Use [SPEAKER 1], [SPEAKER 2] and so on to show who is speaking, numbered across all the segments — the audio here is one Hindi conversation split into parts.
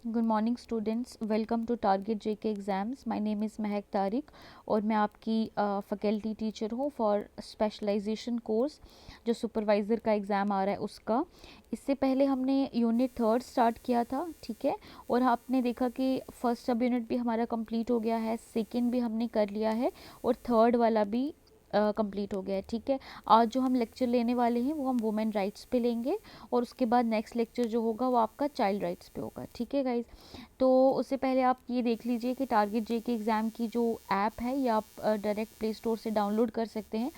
[SPEAKER 1] Good morning students, welcome to target JK exams. My name is Mahak Tariq और मैं आपकी फैकल्टी टीचर हूँ फॉर स्पेशलाइजेशन कोर्स जो सुपरवाइज़र का एग्ज़ाम आ रहा है उसका। इससे पहले हमने यूनिट थर्ड स्टार्ट किया था, ठीक है, और आपने देखा कि फर्स्ट सब यूनिट भी हमारा कंप्लीट हो गया है, सेकेंड भी हमने कर लिया है और थर्ड वाला भी कंप्लीट हो गया है, ठीक है। आज जो हम लेक्चर लेने वाले हैं वो हम वुमेन राइट्स पे लेंगे और उसके बाद नेक्स्ट लेक्चर जो होगा वो आपका चाइल्ड राइट्स पे होगा, ठीक है गाइज। तो उससे पहले आप ये देख लीजिए कि टारगेट जेके एग्ज़ाम की जो ऐप है ये आप डायरेक्ट प्ले स्टोर से डाउनलोड कर सकते हैं।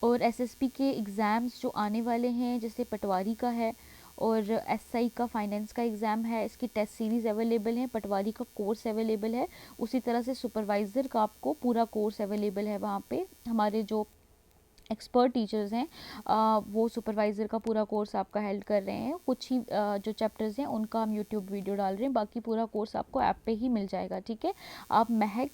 [SPEAKER 1] और एसएसपी के एग्ज़ाम्स जो आने वाले हैं जैसे पटवारी का है और एसआई का फाइनेंस का एग्ज़ाम है, इसकी टेस्ट सीरीज़ अवेलेबल है, पटवारी का कोर्स अवेलेबल है, उसी तरह से सुपरवाइज़र का आपको पूरा कोर्स अवेलेबल है। वहाँ पे हमारे जो एक्सपर्ट टीचर्स हैं वो सुपरवाइज़र का पूरा कोर्स आपका हेल्ड कर रहे हैं। कुछ ही जो चैप्टर्स हैं उनका हम यूट्यूब वीडियो डाल रहे हैं, बाकी पूरा कोर्स आपको ऐप पे ही मिल जाएगा, ठीक है। आप महक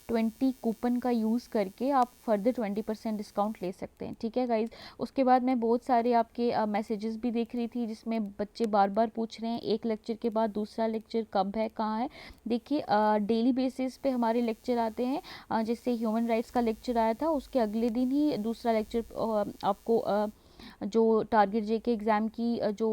[SPEAKER 1] 20 कूपन का यूज़ करके आप फर्दर 20% डिस्काउंट ले सकते हैं, ठीक है गाइज। उसके बाद मैं बहुत सारे आपके मैसेजेस भी देख रही थी जिसमें बच्चे बार बार पूछ रहे हैं एक लेक्चर के बाद दूसरा लेक्चर कब है, कहाँ है। देखिए डेली बेसिस पे हमारे लेक्चर आते हैं। जैसे ह्यूमन राइट्स का लेक्चर आया था उसके अगले दिन ही दूसरा लेक्चर आपको जो टारगेट जेके एग्ज़ाम की जो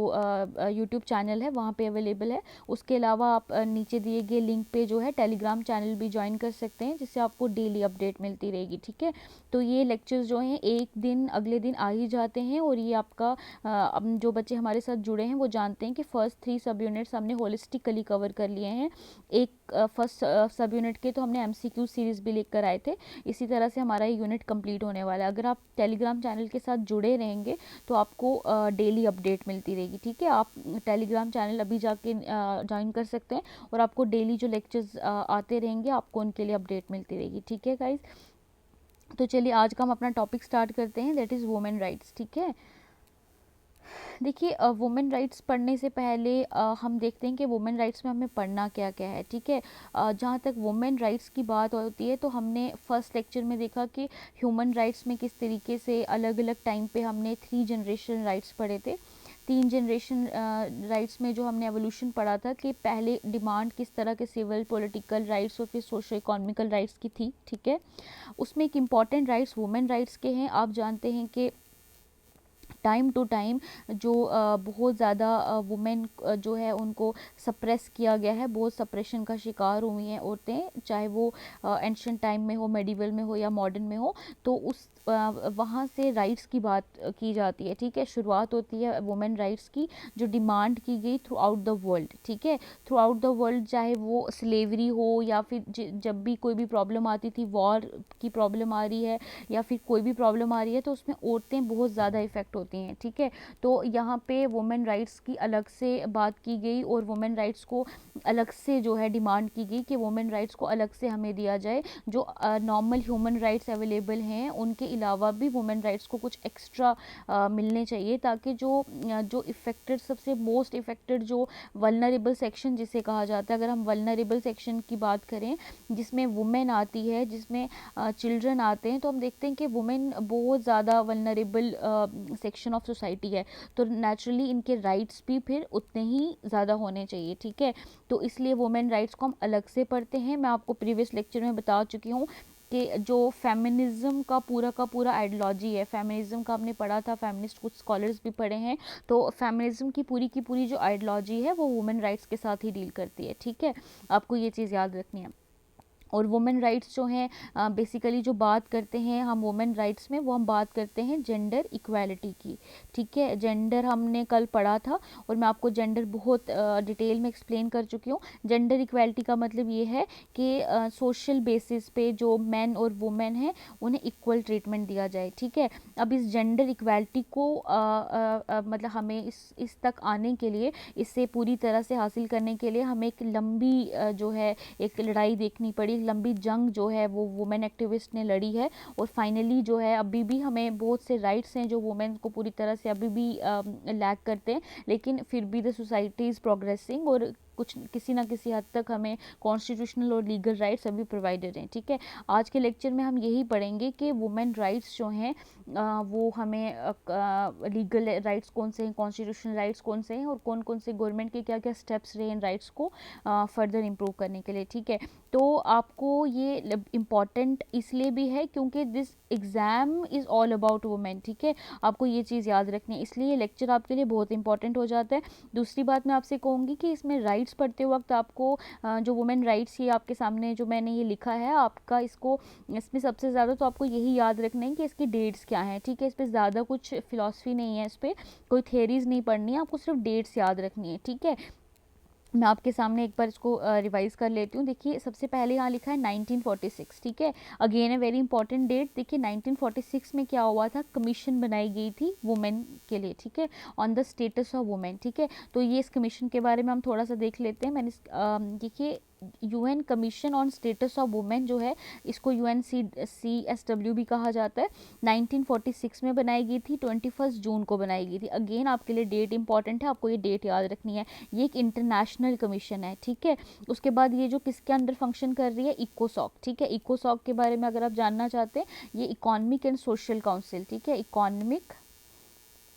[SPEAKER 1] यूट्यूब चैनल है वहाँ पे अवेलेबल है। उसके अलावा आप नीचे दिए गए लिंक पे जो है टेलीग्राम चैनल भी ज्वाइन कर सकते हैं जिससे आपको डेली अपडेट मिलती रहेगी, ठीक है। तो ये लेक्चर्स जो हैं एक दिन अगले दिन आ ही जाते हैं और ये आपका अब जो बच्चे हमारे साथ जुड़े हैं वो जानते हैं कि फ़र्स्ट 3 सब यूनिट्स हमने होलिस्टिकली कवर कर लिए हैं। एक फर्स्ट सब यूनिट के तो हमने एमसीक्यू सीरीज़ भी लेकर आए थे। इसी तरह से हमारा ये यूनिट कंप्लीट होने वाला है। अगर आप टेलीग्राम चैनल के साथ जुड़े रहेंगे तो आपको डेली अपडेट मिलती रहेगी, ठीक है। आप टेलीग्राम चैनल अभी जाके ज्वाइन कर सकते हैं और आपको डेली जो लेक्चर्स आते रहेंगे आपको उनके लिए अपडेट मिलती रहेगी, ठीक है गाइज। तो चलिए आज का हम अपना टॉपिक स्टार्ट करते हैं, दैट इज़ वुमेन राइट्स, ठीक है। देखिए वुमेन राइट्स पढ़ने से पहले हम देखते हैं कि वुमेन राइट्स में हमें पढ़ना क्या क्या है, ठीक है। जहाँ तक वुमेन राइट्स की बात होती है तो हमने फर्स्ट लेक्चर में देखा कि ह्यूमन राइट्स में किस तरीके से अलग अलग टाइम पे हमने 3 जनरेशन राइट्स पढ़े थे। 3 जनरेशन राइट्स में जो हमने एवोल्यूशन पढ़ा था कि पहले डिमांड किस तरह के सिविल पॉलिटिकल राइट्स और फिर सोशो इकोनॉमिकल राइट्स की थी, ठीक है। उसमें एक इम्पॉर्टेंट राइट्स वुमेन राइट्स के हैं। आप जानते हैं कि टाइम टू टाइम जो बहुत ज़्यादा वुमेन जो है उनको सप्रेस किया गया है, बहुत सप्रेशन का शिकार हुई हैं औरतें, चाहे वो एंशिएंट टाइम में हो, मेडिवल में हो या मॉडर्न में हो। तो उस वहाँ से राइट्स की बात की जाती है, ठीक है। शुरुआत होती है वुमेन राइट्स की जो डिमांड की गई थ्रू आउट द वर्ल्ड, ठीक है। थ्रू आउट द वर्ल्ड, चाहे वो स्लेवरी हो या फिर जब भी कोई भी प्रॉब्लम आती थी, वॉर की प्रॉब्लम आ रही है या फिर कोई भी प्रॉब्लम आ रही है तो उसमें औरतें बहुत ज़्यादा इफ़ेक्ट होती हैं, ठीक है। तो यहाँ पे वुमेन राइट्स की अलग से बात की गई और वुमेन राइट्स को अलग से जो है डिमांड की गई कि वुमेन राइट्स को अलग से हमें दिया जाए। जो नॉर्मल ह्यूमन राइट्स अवेलेबल हैं उनके अलावा भी वुमेन राइट्स को कुछ एक्स्ट्रा मिलने चाहिए ताकि जो इफ़ेक्टेड, सबसे मोस्ट इफ़ेक्टेड जो वल्नरेबल सेक्शन जिसे कहा जाता है, अगर हम वल्नरेबल सेक्शन की बात करें जिसमें वुमेन आती है, जिसमें चिल्ड्रन आते हैं, तो हम देखते हैं कि वुमेन बहुत ज़्यादा वल्नरेबल सेक्शन ऑफ सोसाइटी है। तो नेचुरली इनके राइट्स भी फिर उतने ही ज़्यादा होने चाहिए, ठीक है। तो इसलिए वुमेन राइट्स को हम अलग से पढ़ते हैं। मैं आपको प्रीवियस लेक्चर में बता चुकी हूँ कि जो फेमिनिज्म का पूरा आइडियोलॉजी है, फेमिनिज्म का हमने पढ़ा था, फेमिनिस्ट कुछ स्कॉलर्स भी पढ़े हैं। तो फेमिनिज्म की पूरी जो आइडियोलॉजी है वो वुमेन राइट्स के साथ ही डील करती है, ठीक है। आपको ये चीज़ याद रखनी है। और वुमेन राइट्स जो हैं बेसिकली जो बात करते हैं हम वुमेन राइट्स में, वो हम बात करते हैं जेंडर इक्वालिटी की, ठीक है। जेंडर हमने कल पढ़ा था और मैं आपको जेंडर बहुत डिटेल में एक्सप्लेन कर चुकी हूँ। जेंडर इक्वालिटी का मतलब ये है कि सोशल बेसिस पे जो मैन और वुमेन हैं उन्हें इक्वल ट्रीटमेंट दिया जाए, ठीक है। अब इस जेंडर इक्वालिटी को मतलब हमें इस तक आने के लिए, इससे पूरी तरह से हासिल करने के लिए हमें एक लंबी जो है एक लड़ाई देखनी पड़ी, लंबी जंग जो है वो वुमेन एक्टिविस्ट ने लड़ी है। और फाइनली जो है अभी भी हमें बहुत से राइट्स हैं जो वुमेन को पूरी तरह से अभी भी लैक करते हैं, लेकिन फिर भी द सोसाइटी इज़ प्रोग्रेसिंग और कुछ किसी ना किसी हद तक हमें कॉन्स्टिट्यूशनल और लीगल राइट्स अभी प्रोवाइडेड हैं, ठीक है। आज के लेक्चर में हम यही पढ़ेंगे कि वुमेन राइट्स जो हैं वो हमें लीगल राइट्स कौन से हैं, कॉन्स्टिट्यूशनल राइट्स कौन से हैं, और कौन कौन से गवर्नमेंट के क्या क्या स्टेप्स रहे इन राइट्स को फर्दर इम्प्रूव करने के लिए, ठीक है। तो आपको ये इम्पॉर्टेंट इसलिए भी है क्योंकि this exam is all about women, ठीक है। आपको ये चीज़ याद रखनी है, इसलिए ये लेक्चर आपके लिए बहुत इंपॉर्टेंट हो जाता है। दूसरी बात मैं आपसे कहूँगी कि इसमें राइट्स पढ़ते वक्त आपको जो वुमेन राइट्स, ये आपके सामने जो मैंने ये लिखा है आपका, इसमें सबसे ज़्यादा तो आपको यही याद रखना है कि इसकी डेट्स क्या हैं, ठीक है। इस पर ज़्यादा कुछ फिलॉसफी नहीं है, इस पर कोई थेरीज नहीं पढ़नी है, आपको सिर्फ डेट्स याद रखनी है, ठीक है। मैं आपके सामने एक बार इसको रिवाइज कर लेती हूँ। देखिए सबसे पहले यहाँ लिखा है 1946, ठीक है। Again a very important date. देखिए 1946 में क्या हुआ था, कमीशन बनाई गई थी वुमेन के लिए, ठीक है, on the status of women, ठीक है। तो ये इस कमीशन के बारे में हम थोड़ा सा देख लेते हैं। देखिए UN commission on status of women जो है, इसको UNCSW भी कहा जाता है, 1946 में बनाई गई थी, 21 जून को बनाई गई थी। अगेन आपके लिए डेट इंपॉर्टेंट है, आपको ये डेट याद रखनी है। ये एक इंटरनेशनल कमीशन है, ठीक है। उसके बाद ये जो किसके अंदर फंक्शन कर रही है, इकोसॉक, ठीक है। इकोसॉक के बारे में अगर आप जानना चाहते हैं, ये इकोनॉमिक एंड सोशल काउंसिल, ठीक है, इकोनॉमिक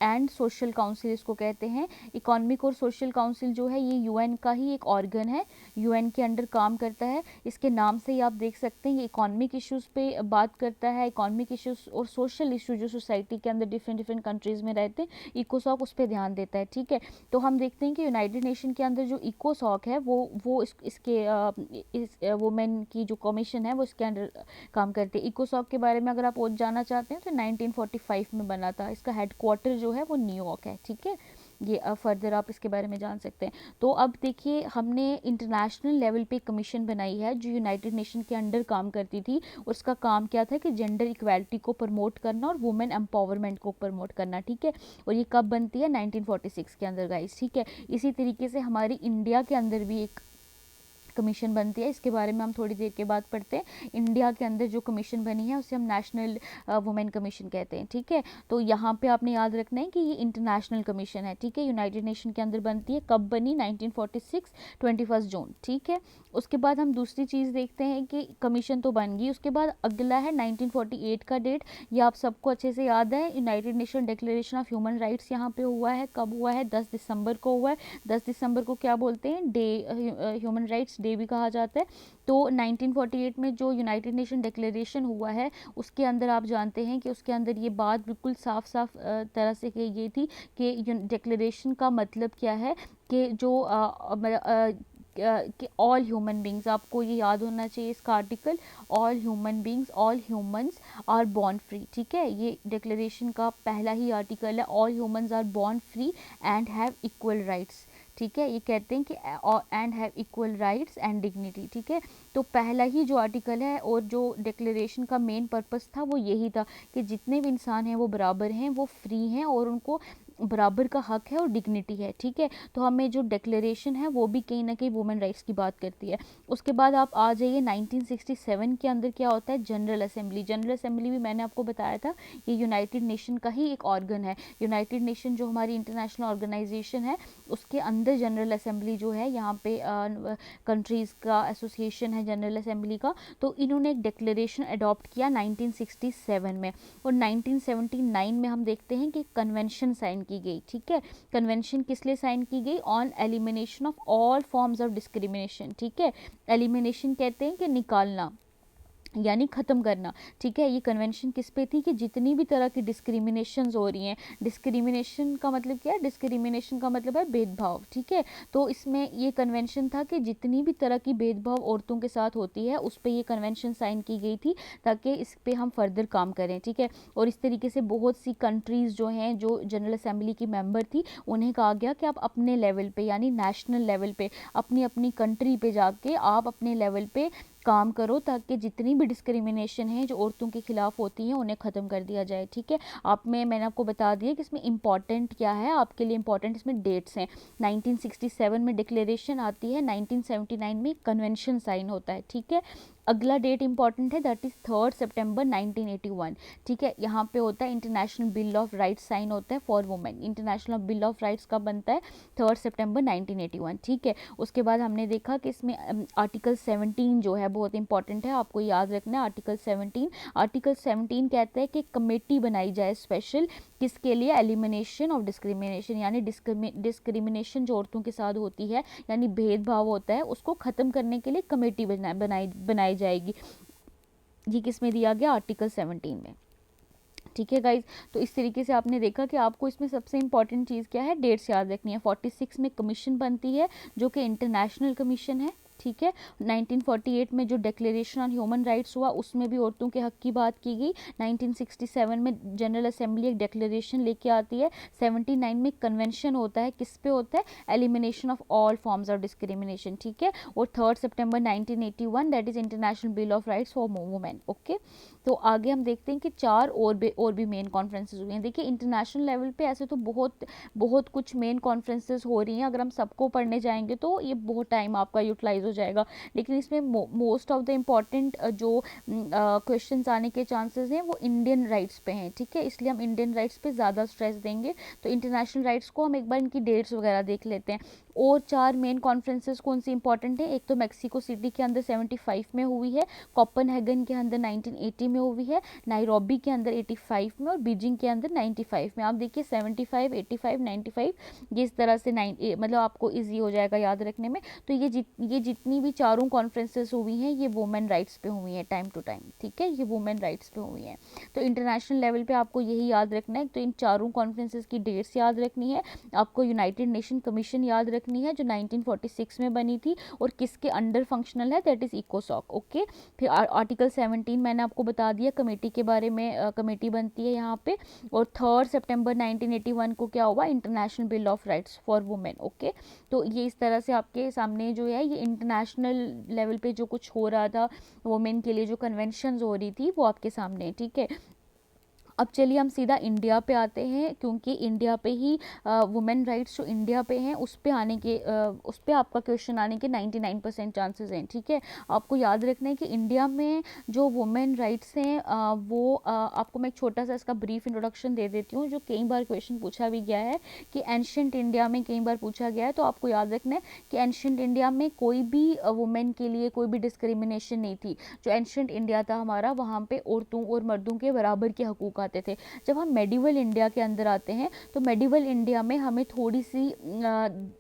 [SPEAKER 1] एंड सोशल काउंसिल इसको कहते हैं। इकोनॉमिक और सोशल काउंसिल जो है ये यूएन का ही एक ऑर्गन है, यूएन के अंडर काम करता है। इसके नाम से ही आप देख सकते हैं ये इकोनॉमिक इश्यूज़ पे बात करता है, इकोनॉमिक इश्यूज़ और सोशल इश्यूज जो सोसाइटी के अंदर डिफरेंट डिफरेंट कंट्रीज़ में रहते हैं, इकोसॉक उस पर ध्यान देता है, ठीक है। तो हम देखते हैं कि यूनाइटेड नेशन के अंदर जो इकोसॉक है वो इसके वुमेन की जो कमीशन है वो इसके अंडर काम करते हैं। इकोसॉक के बारे में अगर आप और जानना चाहते हैं तो 1945 में बना था। इसका हेडक्वार्टर जो है वो न्यूयॉर्क है, ठीक है। ये फर्दर आप इसके बारे में जान सकते हैं। तो अब देखिए हमने इंटरनेशनल लेवल पे कमीशन बनाई है जो यूनाइटेड नेशन के अंडर काम करती थी। उसका काम क्या था कि जेंडर इक्वालिटी को प्रमोट करना और वुमेन एम्पावरमेंट को प्रमोट करना, ठीक है। और ये कब बनती है, 1946 के अंदर गाइस, ठीक है। इसी तरीके से हमारी इंडिया के अंदर भी एक कमीशन बनती है, इसके बारे में हम थोड़ी देर के बाद पढ़ते हैं। इंडिया के अंदर जो कमीशन बनी है उसे हम नेशनल वुमेन कमीशन कहते हैं, ठीक है। तो यहाँ पे आपने याद रखना है कि ये इंटरनेशनल कमीशन है, ठीक है, यूनाइटेड नेशन के अंदर बनती है। कब बनी, 1946, 21 जून, ठीक है। उसके बाद हम दूसरी चीज़ देखते हैं कि कमीशन तो बन गई, उसके बाद अगला है 1948 का डेट। ये आप सबको अच्छे से याद है, United nation declaration of human rights यहाँ पे हुआ है। कब हुआ है, 10 दिसंबर को हुआ है। 10 दिसंबर को क्या बोलते हैं, डे, ह्यूमन राइट्स डे भी कहा जाता है। तो 1948 में जो यूनाइटेड नेशन डिक्लेरेशन हुआ है उसके अंदर आप जानते हैं कि उसके अंदर ये बात बिल्कुल साफ साफ तरह से कही गई थी कि डिक्लेरेशन का मतलब क्या है कि जो कि ऑल ह्यूमन बींग्स, आपको ये याद होना चाहिए इसका article, all human beings, all humans are born free, ठीक है। ये डिक्लेरेशन का पहला ही आर्टिकल है, all humans are born free and have equal rights, ठीक है। ये कहते हैं कि and have equal rights and dignity, ठीक है। तो पहला ही जो आर्टिकल है और जो डिक्लेरेशन का मेन पर्पस था वो यही था कि जितने भी इंसान हैं वो बराबर हैं, वो फ्री हैं और उनको बराबर का हक है और डिग्निटी है, ठीक है। तो हमें जो डिक्लेरेशन है वो भी कहीं ना कहीं वुमेन राइट्स की बात करती है। उसके बाद आप आ जाइए 1967 के अंदर क्या होता है, जनरल असेंबली। जनरल असेंबली भी मैंने आपको बताया था ये यूनाइटेड नेशन का ही एक ऑर्गन है। यूनाइटेड नेशन जो हमारी इंटरनेशनल ऑर्गेनाइजेशन है उसके अंदर जनरल असेंबली जो है, यहाँ पे कंट्रीज़ का एसोसिएशन है जनरल असेंबली का। तो इन्होंने एक डिक्लेरेशन अडॉप्ट किया 1967 में, और 1979 में हम देखते हैं कि कन्वेंशन साइन की गई, ठीक है। कन्वेंशन किस लिए साइन की गई, on elimination of all forms of discrimination, ठीक है। एलिमिनेशन कहते हैं कि निकालना यानी ख़त्म करना, ठीक है। ये कन्वेंशन किस पे थी कि जितनी भी तरह की डिस्क्रिमिनेशंस हो रही हैं, डिस्क्रिमिनेशन का मतलब क्या है, डिस्क्रिमिनेशन का मतलब है भेदभाव, ठीक है। तो इसमें ये कन्वेंशन था कि जितनी भी तरह की भेदभाव औरतों के साथ होती है उस पर ये कन्वेंशन साइन की गई थी ताकि इस पर हम फर्दर काम करें, ठीक है। और इस तरीके से बहुत सी कंट्रीज़ जो हैं जो जनरल असेंबली की मेंबर थी उन्हें कहा गया कि आप अपने लेवल पे यानी नेशनल लेवल पे अपनी अपनी कंट्री पे जाके आप अपने लेवल पे काम करो ताकि जितनी भी डिस्क्रिमिनेशन है जो औरतों के खिलाफ होती हैं उन्हें ख़त्म कर दिया जाए, ठीक है। मैंने आपको बता दिया कि इसमें इंपॉर्टेंट क्या है, आपके लिए इंपॉर्टेंट इसमें डेट्स हैं। 1967 में डिक्लेरेशन आती है, 1979 में कन्वेंशन साइन होता है, ठीक है। अगला डेट इंपॉर्टेंट है, दैट इज 3 सितंबर 1981। ठीक है, यहाँ पे होता है international bill of rights sign होता है for women. International bill of rights कब बनता है? 3 सितंबर 1981। ठीक है, उसके बाद हमने देखा कि इसमें आर्टिकल 17 जो है बहुत इंपॉर्टेंट है, आपको याद रखना है आर्टिकल 17। आर्टिकल 17 कहता है कि कमेटी बनाई जाए स्पेशल, किसके लिए? एलिमिनेशन ऑफ डिस्क्रिमिनेशन, यानी डिस्क्रिमिनेशन जो औरतों के साथ होती है, यानी भेदभाव होता है, उसको ख़त्म करने के लिए कमेटी बनाई जाएगी। ये किस में दिया गया? आर्टिकल 17 में। ठीक है गाइज, तो इस तरीके से आपने देखा कि आपको इसमें सबसे इंपॉर्टेंट चीज़ क्या है? डेट्स याद रखनी है। 46 में कमीशन बनती है जो कि इंटरनेशनल कमीशन है। ठीक है, 1948 में जो डिक्लेरेशन ऑन ह्यूमन राइट्स हुआ उसमें भी औरतों के हक की बात की गई। 1967 में जनरल असेंबली एक डिक्लेरेशन लेके आती है। 79 में कन्वेंशन होता है, किस पे होता है? Elimination of all forms of discrimination. ठीक है, और 3 सितंबर 1981 that is international bill of rights for women. Okay, तो आगे हम देखते हैं कि 4 और भी मेन कॉन्फ्रेंसेज हुई हैं। देखिए इंटरनेशनल लेवल पे ऐसे तो बहुत कुछ मेन कॉन्फ्रेंसेज हो रही हैं, अगर हम सबको पढ़ने जाएंगे तो ये बहुत टाइम आपका यूटिलाइज हो जाएगा, लेकिन इसमें मोस्ट ऑफ द इम्पॉर्टेंट जो क्वेश्चंस आने के चांसेस हैं वो इंडियन राइट्स पे हैं। ठीक है, इसलिए हम इंडियन राइट्स पे ज़्यादा स्ट्रेस देंगे। तो इंटरनेशनल राइट्स को हम एक बार इनकी डेट्स वगैरह देख लेते हैं। और 4 मेन कॉन्फ्रेंसेस कौन सी इंपॉर्टेंट है? एक तो मैक्सिको सिटी के अंदर 75 में हुई है, कोपेनहेगन के अंदर 1980 में हुई है, नायरोबी के अंदर 85 में, और बीजिंग के अंदर 95 में। आप देखिए 75, 85, 95, ये इस तरह से मतलब आपको इजी हो जाएगा याद रखने में। तो ये जितनी भी चारों कॉन्फ्रेंसेस हुई हैं ये वुमेन राइट्स पे हुई हैं टाइम टू टाइम। ठीक है, ये वुमेन राइट्स पे हुई हैं। तो इंटरनेशनल लेवल पे आपको यही याद रखना है। तो इन चारों कॉन्फ्रेंसेस की डेट्स याद रखनी है, आपको यूनाइटेड नेशन कमीशन याद रखनी है जो 1946 में बनी थी और किसके अंडर फंक्शनल है? दैट इज इकोसॉक। ओके, फिर आर्टिकल 17 मैंने आपको बता दिया कमेटी के बारे में, कमेटी बनती है यहाँ पे। और 3 सितंबर 1981 को क्या हुआ? International bill of rights for women. Okay, तो ये इस तरह से आपके सामने जो है ये इंटरनेशनल लेवल पे जो कुछ हो रहा था वुमेन के लिए, जो कन्वेंशंस हो रही थी वो आपके सामने। ठीक है, अब चलिए हम सीधा इंडिया पे आते हैं, क्योंकि इंडिया पे ही वुमेन राइट्स जो इंडिया पे हैं उस पे आपका क्वेश्चन आने के 99% चांसेस हैं। ठीक है, आपको याद रखना है कि इंडिया में जो वुमेन राइट्स हैं आपको मैं एक छोटा सा इसका ब्रीफ इंट्रोडक्शन दे देती हूँ, जो कई बार क्वेश्चन पूछा भी गया है कि एंशिएंट इंडिया में कई बार पूछा गया है। तो आपको याद रखना है कि एंशिएंट इंडिया में कोई भी वुमेन के लिए कोई भी डिस्क्रिमिनेशन नहीं थी। जो एंशिएंट इंडिया था हमारा, वहाँ पे औरतों और मर्दों के बराबर के हकूक आते थे। जब हम मेडिवल इंडिया के अंदर आते हैं तो मेडिवल इंडिया में हमें थोड़ी सी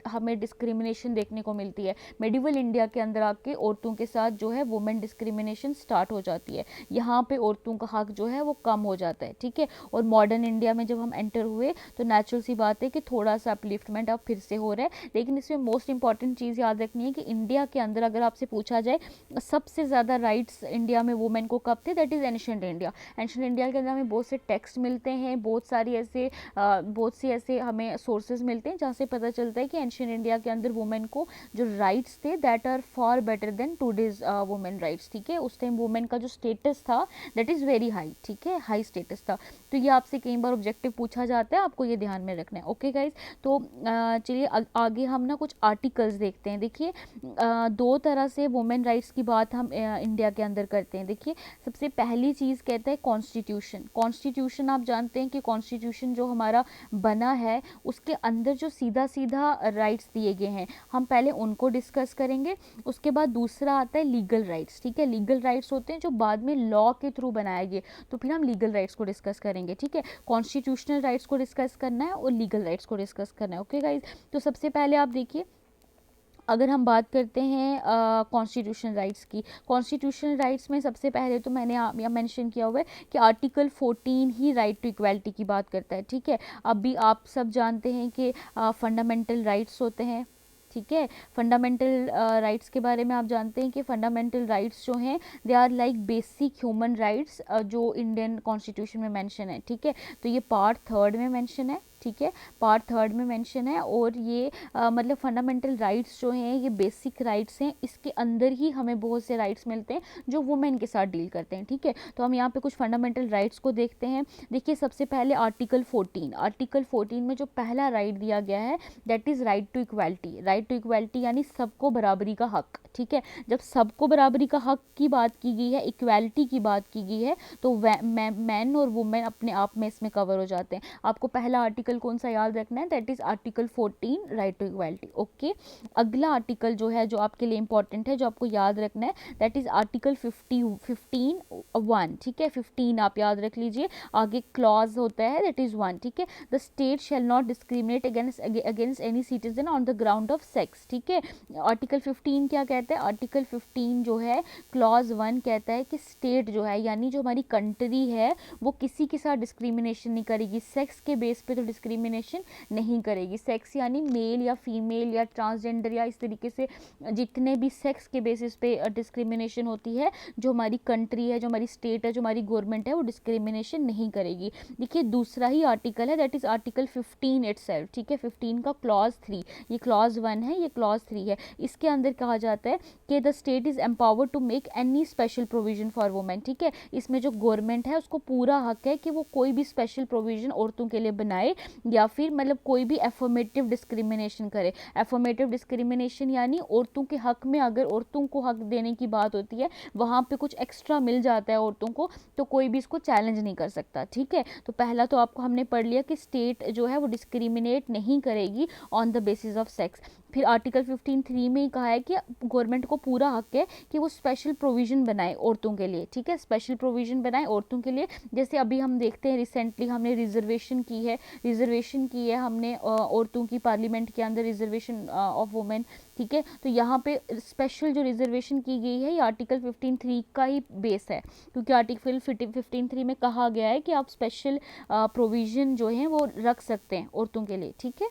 [SPEAKER 1] हमें डिस्क्रिमिनेशन देखने को मिलती है। मेडिवल इंडिया के अंदर आके औरतों के साथ जो है वुमेन डिस्क्रिमिनेशन स्टार्ट हो जाती है, यहाँ पे औरतों का हक जो है वो कम हो जाता है। ठीक है, और मॉडर्न इंडिया में जब हम एंटर हुए तो नेचुरल सी बात है कि थोड़ा सा अपलिफ्टमेंट अब फिर से हो रहा है। लेकिन इसमें मोस्ट इंपॉर्टेंट चीज़ याद रखनी है कि इंडिया के अंदर अगर आपसे पूछा जाए सबसे ज़्यादा राइट्स इंडिया में वुमेन को कब थे, that is ancient India. Ancient India के अंदर हमें बहुत से टेक्स्ट मिलते हैं, बहुत से ऐसे हमें सोर्सेज मिलते हैं जहाँ से पता चलता है कि एंशिएंट इंडिया के अंदर वुमेन को जो राइट्स थे that are far better than today's women rights. ठीक है, उस टाइम वुमेन का जो स्टेटस था दैट इज़ वेरी हाई। ठीक है, हाई स्टेटस था। तो ये आपसे कई बार ऑब्जेक्टिव पूछा जाता है, आपको ये ध्यान में रखना है। ओके गाइज, तो चलिए आगे हम ना कुछ आर्टिकल्स देखते हैं। देखिए 2 तरह से वुमेन राइट्स की बात हम इंडिया के अंदर करते हैं। देखिए सबसे पहली चीज़ कहता है कॉन्स्टिट्यूशन। कॉन्स्टिट्यूशन आप जानते हैं कि कॉन्स्टिट्यूशन जो हमारा बना है उसके अंदर जो सीधा सीधा राइट्स दिए गए हैं, हम पहले उनको डिस्कस करेंगे। उसके बाद दूसरा आता है लीगल राइट्स। ठीक है, लीगल राइट्स होते हैं जो बाद में लॉ के थ्रू बनाए गए, तो फिर हम लीगल राइट्स को डिस्कस करेंगे। ठीक है, कॉन्स्टिट्यूशनल राइट्स को डिस्कस करना है और लीगल राइट्स को डिस्कस करना है। ओके गाइज, तो सबसे पहले आप देखिए अगर हम बात करते हैं कॉन्स्टिट्यूशन राइट्स की, कॉन्स्टिट्यूशनल राइट्स में सबसे पहले तो मैंने यहाँ मेंशन किया हुआ है कि आर्टिकल 14 ही राइट टू इक्वालिटी की बात करता है। ठीक है, अभी आप सब जानते हैं कि फंडामेंटल राइट्स होते हैं। ठीक है, फंडामेंटल राइट्स के बारे में आप जानते हैं कि फंडामेंटल राइट्स जो हैं they are like basic human rights जो इंडियन कॉन्स्टिट्यूशन में मेंशन है। ठीक है, तो ये पार्ट 3 में मेंशन है। ठीक है, पार्ट 3 में मेंशन है। और ये मतलब फंडामेंटल राइट्स जो हैं ये बेसिक राइट्स हैं, इसके अंदर ही हमें बहुत से राइट्स मिलते हैं जो वुमेन के साथ डील करते हैं। ठीक है, तो हम यहाँ पे कुछ फंडामेंटल राइट्स को देखते हैं। देखिए सबसे पहले आर्टिकल 14, आर्टिकल 14 में जो पहला राइट दिया गया है that is right to equality. Right to equality यानी सबको बराबरी का हक। ठीक है, जब सबको बराबरी का हक की बात की गई है, इक्वालिटी की बात की गई है, तो मैन और वुमेन अपने आप में इसमें कवर हो जाते हैं। आपको पहला आर्टिकल कौन सा याद रखना है, that is article 14 right to equality. Okay, अगला आर्टिकल जो है जो आपके लिए इंपॉर्टेंट है, जो आपको याद रखना है, दैट इज आर्टिकल 15(1). ठीक है, 15 आप याद रख लीजिए। आगे क्लॉज होता है दैट इज 1। ठीक है, the state shall not discriminate against any citizen on the ground of sex. ठीक है, आर्टिकल 15 क्या कहता है, आर्टिकल 15 जो है क्लॉज 1 कहता है कि स्टेट जो है यानी जो हमारी कंट्री है वो किसी के साथ डिस्क्रिमिनेशन नहीं करेगी, सेक्स के बेस पे तो डिस्क्रिमिनेशन नहीं करेगी। सेक्स यानी मेल या फीमेल या ट्रांसजेंडर या इस तरीके से जितने भी सेक्स के बेसिस पे डिस्क्रिमिनेशन होती है, जो हमारी कंट्री है, जो हमारी स्टेट है, जो हमारी गवर्नमेंट है, वो डिस्क्रिमिनेशन नहीं करेगी। देखिए दूसरा ही आर्टिकल है दैट इज आर्टिकल 15 इटसेल्फ। ठीक है, 15 का क्लॉज 3, ये क्लॉज 1 है, ये क्लॉज 3 है। इसके अंदर कहा जाता है कि the state is empowered to make any special provision for women. ठीक है, इसमें जो गवर्नमेंट है उसको पूरा हक है कि वो कोई भी स्पेशल प्रोविजन औरतों के लिए बनाए या फिर मतलब कोई भी एफर्मेटिव डिस्क्रिमिनेशन करे। एफर्मेटिव डिस्क्रिमिनेशन यानी औरतों के हक में अगर औरतों को हक देने की बात होती है, वहाँ पे कुछ एक्स्ट्रा मिल जाता है औरतों को, तो कोई भी इसको चैलेंज नहीं कर सकता। ठीक है, तो पहला तो आपको हमने पढ़ लिया कि स्टेट जो है वो डिस्क्रिमिनेट नहीं करेगी on the basis of sex. फिर आर्टिकल 15(3) में ही कहा है कि गवर्नमेंट को पूरा हक है कि वो स्पेशल प्रोविजन बनाए औरतों के लिए। ठीक है, स्पेशल प्रोविजन बनाए औरतों के लिए। जैसे अभी हम देखते हैं रिसेंटली हमने रिजर्वेशन की है हमने औरतों की पार्लियामेंट के अंदर रिजर्वेशन ऑफ वुमेन। ठीक है, तो यहाँ पे स्पेशल जो रिजर्वेशन की गई है ये आर्टिकल 15(3) का ही बेस है, क्योंकि आर्टिकल 15(3) में कहा गया है कि आप स्पेशल प्रोविजन जो है वो रख सकते हैं औरतों के लिए। ठीक है,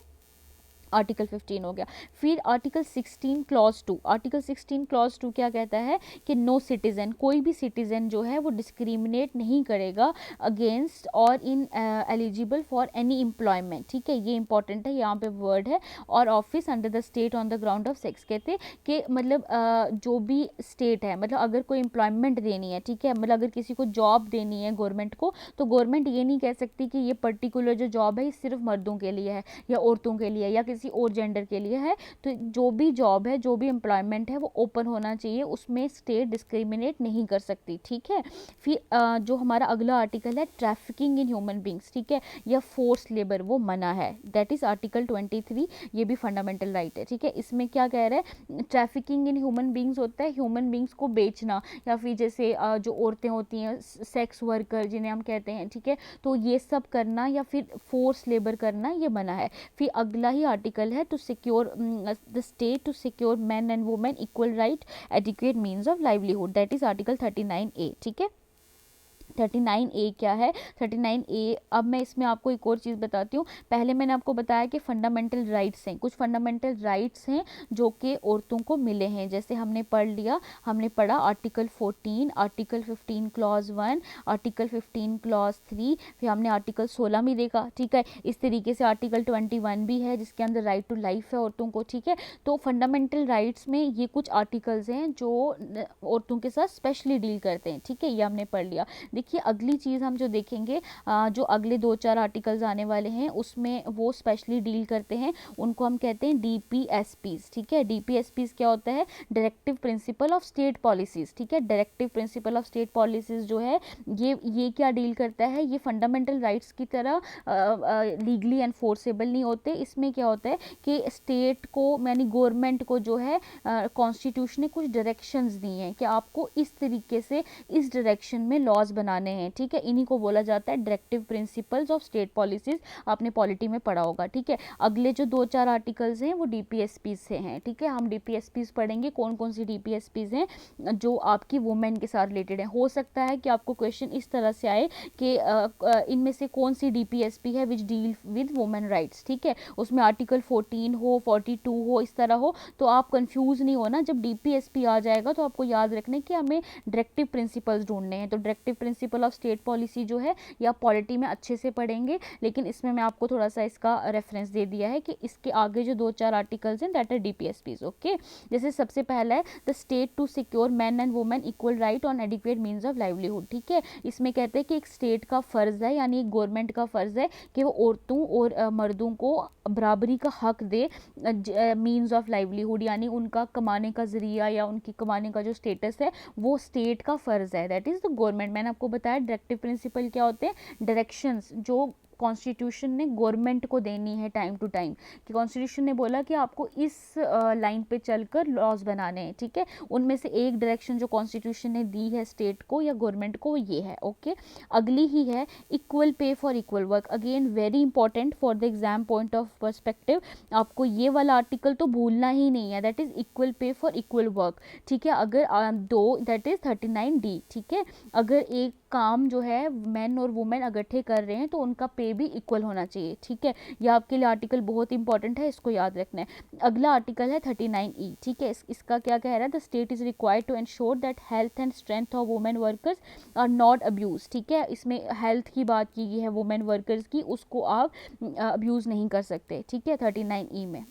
[SPEAKER 1] आर्टिकल 15 हो गया। फिर आर्टिकल 16 क्लॉज 2, आर्टिकल 16 क्लॉज 2 क्या कहता है कि नो सिटीजन, कोई भी सिटीजन जो है वो डिस्क्रिमिनेट नहीं करेगा अगेंस्ट और in eligible for any employment. ठीक है, ये इंपॉर्टेंट है, यहाँ पे वर्ड है, और office under the state on the ground of sex. कहते हैं कि मतलब जो भी स्टेट है, मतलब अगर कोई एम्प्लॉयमेंट देनी है, ठीक है, मतलब अगर किसी को जॉब देनी है गवर्नमेंट को, तो गवर्नमेंट ये नहीं कह सकती कि ये पर्टिकुलर जो जॉब है ये सिर्फ मर्दों के लिए है या औरतों के लिए या किसी और जेंडर के लिए है। तो जो भी जॉब है, जो भी एम्प्लॉयमेंट है वो ओपन होना चाहिए, उसमें स्टेट डिस्क्रिमिनेट नहीं कर सकती। ठीक है, फिर जो हमारा अगला आर्टिकल है ट्रैफिकिंग इन ह्यूमन बींग्स, ठीक है, या फोर्स लेबर वो मना है, दैट इज आर्टिकल 23, ये भी फंडामेंटल राइट है। ठीक है, इसमें क्या कह रहा है, ट्रैफिकिंग इन ह्यूमन बींग्स होता है ह्यूमन बींग्स को बेचना, या फिर जैसे जो औरतें होती हैं सेक्स वर्कर जिन्हें हम कहते हैं, ठीक है, तो ये सब करना या फिर फोर्स लेबर करना ये मना है। फिर अगला ही आर्टिकल है to secure the state to secure man and women equal right adequate means of livelihood, that is article 39A। ठीक है, 39A क्या है, 39A, अब मैं इसमें आपको एक और चीज़ बताती हूँ। पहले मैंने आपको बताया कि फंडामेंटल राइट्स हैं, कुछ फंडामेंटल राइट्स हैं जो कि औरतों को मिले हैं। जैसे हमने पढ़ा article 14, article 15 clause 1, article 15 clause 3, फिर हमने आर्टिकल 16 भी देखा। ठीक है, इस तरीके से आर्टिकल 21 भी है जिसके अंदर राइट टू लाइफ है औरतों को। ठीक है, तो फंडामेंटल राइट्स में ये कुछ आर्टिकल्स हैं जो औरतों के साथ स्पेशली डील करते हैं। ठीक है, ये हमने पढ़ लिया। देखिए अगली चीज़ हम जो देखेंगे, जो अगले 2-4 आर्टिकल्स आने वाले हैं उसमें वो स्पेशली डील करते हैं, उनको हम कहते हैं DPSPs। ठीक है, DPSPs क्या होता है, directive principle of state policies. ठीक है, directive principle of state policies जो है ये क्या डील करता है, ये फंडामेंटल राइट्स की तरह लीगली एनफोर्सेबल नहीं होते। इसमें क्या होता है कि स्टेट को यानी गवर्नमेंट को जो है कॉन्स्टिट्यूशन ने कुछ डायरेक्शंस दी हैं कि आपको इस तरीके से इस डायरेक्शन में लॉज बनाने हैं। ठीक है, इन्हीं को बोला जाता है directive principles of state policies, आपने पॉलिटी में पढ़ा होगा। ठीक है, अगले जो 2-4 आर्टिकल्स हैं वो DPSPs से हैं। ठीक है, हम DPSPs पढ़ेंगे, कौन कौन सी DPSPs हैं जो आपकी वुमेन के साथ रिलेटेड है। हो सकता है कि आपको क्वेश्चन इस तरह से आए कि इनमें से कौन सी DPSP है which deal with women rights. ठीक है, उसमें आर्टिकल 14 हो, 42 हो, इस तरह हो, तो आप कंफ्यूज नहीं होना। जब DPSP आ जाएगा तो आपको याद रखना है कि हमें डायरेक्टिव प्रिंसिपल्स ढूंढने हैं। तो directive principle principle of state policy जो है या पॉलिटी में अच्छे से पढ़ेंगे, लेकिन इसमें मैं आपको थोड़ा सा इसका रेफरेंस दे दिया है कि इसके आगे जो 2-4 आर्टिकल्स हैं दैट आर डीपीएसपीज। ओके, जैसे सबसे पहला है the state to secure man and women equal right on adequate means of livelihood. ठीक है, इसमें कहते हैं कि एक स्टेट का फर्ज है यानी एक गवर्नमेंट का फर्ज है कि वो औरतों और मर्दों को बराबरी का हक दे मीन्स ऑफ लाइवलीहुड, यानी उनका कमाने का जरिया या उनकी कमाने का जो स्टेटस है वो स्टेट का फर्ज है, दैट इज द गवर्नमेंट। मैंने आपको बताया डायरेक्टिव प्रिंसिपल क्या होते हैं, डायरेक्शंस जो कॉन्स्टिट्यूशन ने गवर्नमेंट को देनी है टाइम टू टाइम, कि कॉन्स्टिट्यूशन ने बोला कि आपको इस लाइन पे चलकर लॉज बनाने हैं। ठीक है, उनमें से एक डायरेक्शन जो कॉन्स्टिट्यूशन ने दी है स्टेट को या गवर्नमेंट को वो ये है। ओके, अगली ही है equal pay for equal work, again very important for the exam point of perspective. आपको ये वाला आर्टिकल तो भूलना ही नहीं है, that is equal pay for equal work. ठीक है, अगर दो दैट इज 39D। ठीक है, अगर एक काम जो है मैन और वुमेन इकट्ठे कर रहे हैं तो उनका पे भी इक्वल होना चाहिए। ठीक है, यह आपके लिए आर्टिकल बहुत इंपॉर्टेंट है, इसको याद रखना है। अगला आर्टिकल है 39E। ठीक है, इसका क्या कह रहा है, the state is required to ensure that health and strength of women workers are not abuse. ठीक है, इसमें हेल्थ की बात की गई है वुमेन वर्कर्स की, उसको आप अब्यूज़ नहीं कर सकते। ठीक है, 39E में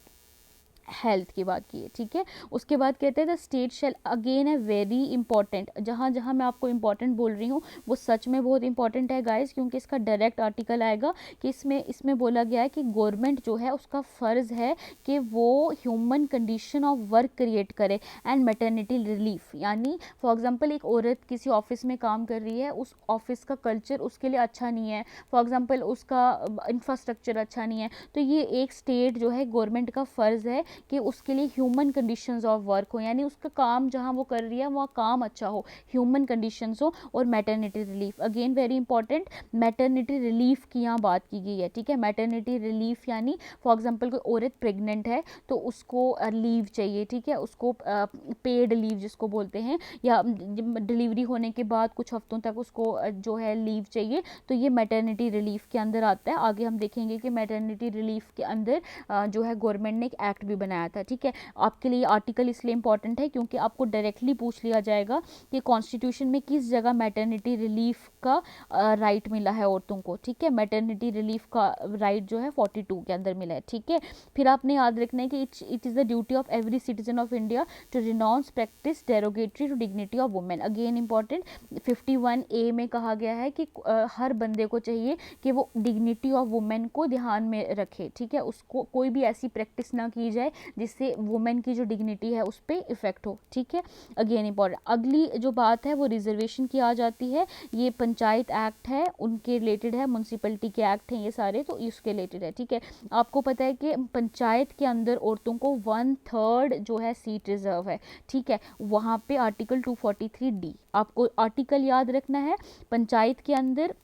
[SPEAKER 1] हेल्थ की बात की है। ठीक है, उसके बाद कहते हैं द स्टेट शेल, अगेन है वेरी इंपॉर्टेंट, जहाँ जहाँ मैं आपको इंपॉर्टेंट बोल रही हूँ वो सच में बहुत इंपॉर्टेंट है गाइस, क्योंकि इसका डायरेक्ट आर्टिकल आएगा कि इसमें बोला गया है कि गवर्नमेंट जो है उसका फ़र्ज़ है कि वो human condition of work create करे एंड मैटरनिटी रिलीफ, यानी फॉर एग्जांपल एक औरत किसी ऑफिस में काम कर रही है, उस ऑफिस का कल्चर उसके लिए अच्छा नहीं है, फॉर एग्जांपल उसका इंफ्रास्ट्रक्चर अच्छा नहीं है, तो ये एक स्टेट जो है गवर्नमेंट का फ़र्ज़ है कि उसके लिए ह्यूमन कंडीशंस ऑफ वर्क हो, यानी उसका काम जहाँ वो कर रही है वहाँ काम अच्छा हो, ह्यूमन कंडीशंस हो। और maternity relief, again very important, maternity relief की यहाँ बात की गई है। ठीक है, मैटरनिटी रिलीफ यानी फॉर एग्जांपल कोई औरत प्रेग्नेंट है तो उसको लीव चाहिए। ठीक है, उसको पेड लीव जिसको बोलते हैं, या डिलीवरी होने के बाद कुछ हफ्तों तक उसको जो है लीव चाहिए, तो ये मैटरनिटी रिलीफ के अंदर आता है। आगे हम देखेंगे कि मैटरनिटी रिलीफ के अंदर जो है गवर्नमेंट ने एक एक्ट भी बनाया था। ठीक है, आपके लिए आर्टिकल इसलिए इंपॉर्टेंट है क्योंकि आपको डायरेक्टली पूछ लिया जाएगा कि कॉन्स्टिट्यूशन में किस जगह मैटरनिटी रिलीफ का राइट मिला है औरतों को। ठीक है, मैटरनिटी रिलीफ का राइट जो है 42 के अंदर मिला है। ठीक है, फिर आपने याद रखना है कि it is the duty of every citizen of India to renounce practice derogatory to dignity of women, again important. 51A में कहा गया है कि हर बंदे को चाहिए कि वो डिग्निटी ऑफ वुमेन को ध्यान में रखे। ठीक है, उसको कोई भी ऐसी प्रैक्टिस ना की जाए जिससे वुमेन की जो डिग्निटी है उस पर इफेक्ट हो। ठीक है, अगेन इंपॉर्टेंट। अगली जो बात है वो रिजर्वेशन की आ जाती है, ये पंचायत एक्ट है उनके रिलेटेड है, म्यूनसिपलिटी के एक्ट हैं ये सारे, तो इसके रिलेटेड है। ठीक है, आपको पता है कि पंचायत के अंदर औरतों को 1/3 जो है सीट रिजर्व है। ठीक है, वहाँ पे आर्टिकल 243D आपको आर्टिकल याद रखना है। पंचायत के अंदर,